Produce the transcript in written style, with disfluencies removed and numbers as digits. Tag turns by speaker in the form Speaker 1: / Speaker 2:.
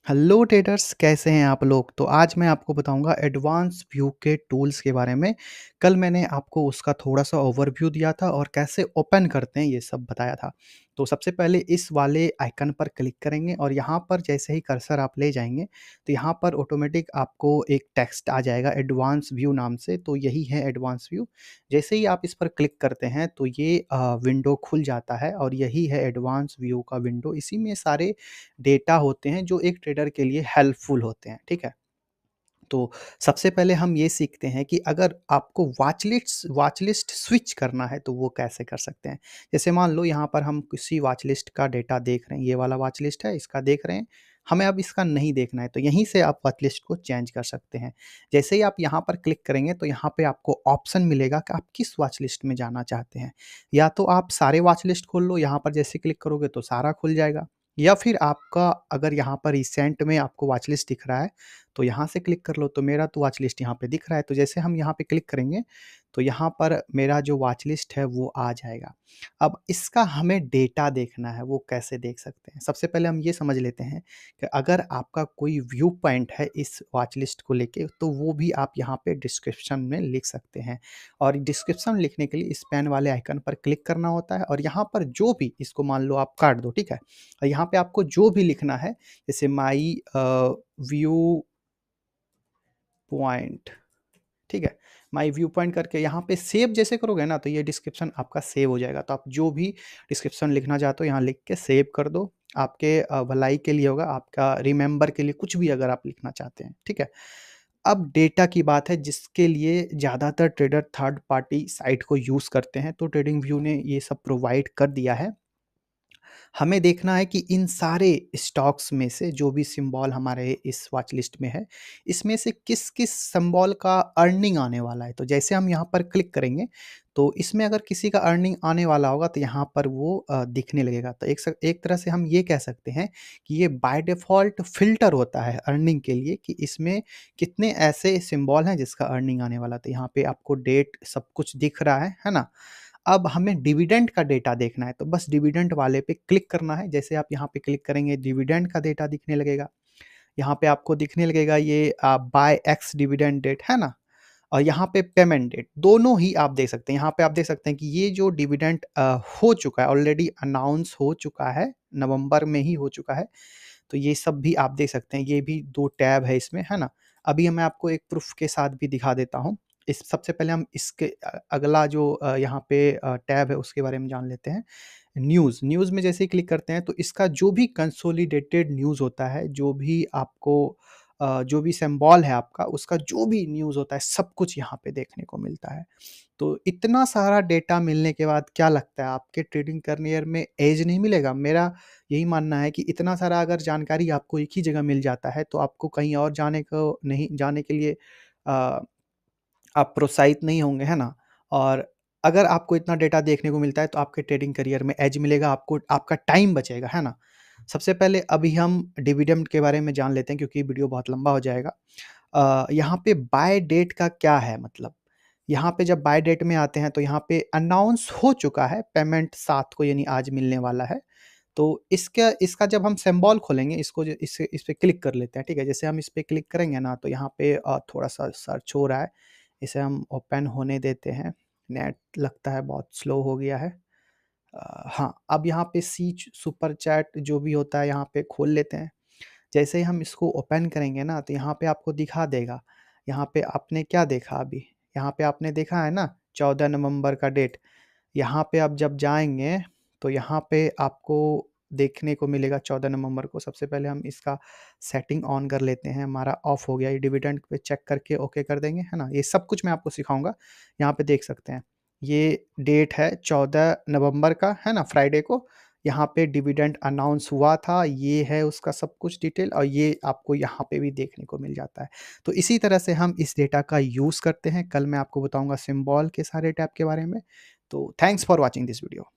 Speaker 1: Hello traders, कैसे हैं आप लोग। तो आज मैं आपको बताऊंगा एडवांस व्यू के टूल्स के बारे में। कल मैंने आपको उसका थोड़ा सा ओवरव्यू दिया था और कैसे ओपन करते हैं ये सब बताया था। तो सबसे पहले इस वाले आइकन पर क्लिक करेंगे और यहाँ पर जैसे ही कर्सर आप ले जाएंगे तो यहाँ पर ऑटोमेटिक आपको एक टेक्स्ट आ जाएगा एडवांस व्यू नाम से। तो यही है एडवांस व्यू। जैसे ही आप इस पर क्लिक करते हैं तो ये विंडो खुल जाता है और यही है एडवांस व्यू का विंडो। इसी में सारे डेटा होते हैं जो एक ट्रेडर के लिए हेल्पफुल होते हैं, ठीक है। तो सबसे पहले हम ये सीखते हैं कि अगर आपको वॉच लिस्ट स्विच करना है तो वो कैसे कर सकते हैं। जैसे मान लो यहाँ पर हम किसी वॉच लिस्ट का डेटा देख रहे हैं, ये वाला वॉच लिस्ट है, इसका देख रहे हैं। हमें अब इसका नहीं देखना है तो यहीं से आप वॉच लिस्ट को चेंज कर सकते हैं। जैसे ही आप यहाँ पर क्लिक करेंगे तो यहाँ पे आपको ऑप्शन मिलेगा कि आप किस वॉच लिस्ट में जाना चाहते हैं। या तो आप सारे वॉच लिस्ट खोल लो, यहाँ पर जैसे क्लिक करोगे तो सारा खुल जाएगा। या फिर आपका अगर यहाँ पर रिसेंट में आपको वॉच लिस्ट दिख रहा है तो यहाँ से क्लिक कर लो। तो मेरा तो वॉच लिस्ट यहाँ पे दिख रहा है, तो जैसे हम यहाँ पे क्लिक करेंगे तो यहाँ पर मेरा जो वॉच लिस्ट है वो आ जाएगा। अब इसका हमें डेटा देखना है, वो कैसे देख सकते हैं। सबसे पहले हम ये समझ लेते हैं कि अगर आपका कोई व्यू पॉइंट है इस वॉच लिस्ट को लेके तो वो भी आप यहाँ पे डिस्क्रिप्शन में लिख सकते हैं। और डिस्क्रिप्शन लिखने के लिए इस पेन वाले आइकन पर क्लिक करना होता है और यहाँ पर जो भी, इसको मान लो आप काट दो, ठीक है। और यहाँ पे आपको जो भी लिखना है, जैसे माई व्यू पॉइंट, ठीक है। माय व्यू पॉइंट करके यहाँ पे सेव जैसे करोगे ना तो ये डिस्क्रिप्शन आपका सेव हो जाएगा। तो आप जो भी डिस्क्रिप्शन लिखना चाहते हो यहाँ लिख के सेव कर दो। आपके भलाई के लिए होगा, आपका रिमेंबर के लिए, कुछ भी अगर आप लिखना चाहते हैं, ठीक है। अब डेटा की बात है जिसके लिए ज़्यादातर ट्रेडर थर्ड पार्टी साइट को यूज़ करते हैं, तो ट्रेडिंग व्यू ने ये सब प्रोवाइड कर दिया है। हमें देखना है कि इन सारे स्टॉक्स में से जो भी सिंबल हमारे इस वॉच लिस्ट में है, इसमें से किस किस सिंबल का अर्निंग आने वाला है। तो जैसे हम यहाँ पर क्लिक करेंगे तो इसमें अगर किसी का अर्निंग आने वाला होगा तो यहाँ पर वो दिखने लगेगा। तो एक तरह से हम ये कह सकते हैं कि ये बाय डिफ़ॉल्ट फ़िल्टर होता है अर्निंग के लिए कि इसमें कितने ऐसे सिंबल हैं जिसका अर्निंग आने वाला। तो यहाँ पे आपको डेट सब कुछ दिख रहा है ना? अब हमें डिविडेंड का डेटा देखना है तो बस डिविडेंड वाले पे क्लिक करना है। जैसे आप यहाँ पे क्लिक करेंगे डिविडेंड का डेटा दिखने लगेगा। यहाँ पे आपको दिखने लगेगा ये बाय एक्स डिविडेंड डेट, है ना? और यहाँ पे पेमेंट डेट, दोनों ही आप देख सकते हैं। यहाँ पे आप देख सकते हैं कि ये जो डिविडेंड हो चुका है, ऑलरेडी अनाउंस हो चुका है, नवंबर में ही हो चुका है। तो ये सब भी आप देख सकते हैं। ये भी 2 टैब है इसमें, है ना? अभी मैं आपको एक प्रूफ़ के साथ भी दिखा देता हूँ। इस सबसे पहले हम इसके अगला जो यहाँ पे टैब है उसके बारे में जान लेते हैं। न्यूज़ में जैसे ही क्लिक करते हैं तो इसका जो भी कंसोलिडेटेड न्यूज़ होता है, जो भी आपको जो भी सिंबल है आपका, उसका जो भी न्यूज़ होता है, सब कुछ यहाँ पे देखने को मिलता है। तो इतना सारा डेटा मिलने के बाद क्या लगता है आपके ट्रेडिंग करियर में एज नहीं मिलेगा? मेरा यही मानना है कि इतना सारा अगर जानकारी आपको एक ही जगह मिल जाता है तो आपको कहीं और जाने के लिए अ, आप प्रोत्साहित नहीं होंगे, है ना? और अगर आपको इतना डेटा देखने को मिलता है तो आपके ट्रेडिंग करियर में एज मिलेगा, आपको आपका टाइम बचेगा, है ना? सबसे पहले अभी हम डिविडेंड के बारे में जान लेते हैं क्योंकि वीडियो बहुत लंबा हो जाएगा। यहाँ पे बाय डेट का क्या है मतलब? यहाँ पे जब बाय डेट में आते हैं तो यहाँ पे अनाउंस हो चुका है, पेमेंट 7 को यानी आज मिलने वाला है। तो इसका इसका जब हम सिंबल खोलेंगे, इसको जो इस पे क्लिक कर लेते हैं, ठीक है? जैसे हम इस पे क्लिक करेंगे ना तो यहाँ पे थोड़ा-सा सर्च हो रहा है। इसे हम ओपन होने देते हैं। नेट लगता है बहुत स्लो हो गया है। हाँ, अब यहाँ पे सी सुपर चैट जो भी होता है यहाँ पे खोल लेते हैं। जैसे ही हम इसको ओपन करेंगे ना तो यहाँ पे आपको दिखा देगा। यहाँ पे आपने क्या देखा अभी? यहाँ पे आपने देखा है ना 14 नवंबर का डेट। यहाँ पे आप जब जाएँगे तो यहाँ पे आपको देखने को मिलेगा 14 नवंबर को। सबसे पहले हम इसका सेटिंग ऑन कर लेते हैं, हमारा ऑफ हो गया। ये डिविडेंड पे चेक करके ओके कर देंगे, है ना? ये सब कुछ मैं आपको सिखाऊँगा। यहाँ पे देख सकते हैं। ये डेट है 14 नवंबर का, है ना? फ्राइडे को। यहाँ पे डिविडेंड अनाउंस हुआ था, ये है उसका सब कुछ डिटेल और ये आपको यहाँ पे भी देखने को मिल जाता है। तो इसी तरह से हम इस डेटा का यूज़ करते हैं। कल मैं आपको बताऊँगा सिंबल के सारे टैब के बारे में। तो thanks for watching this video.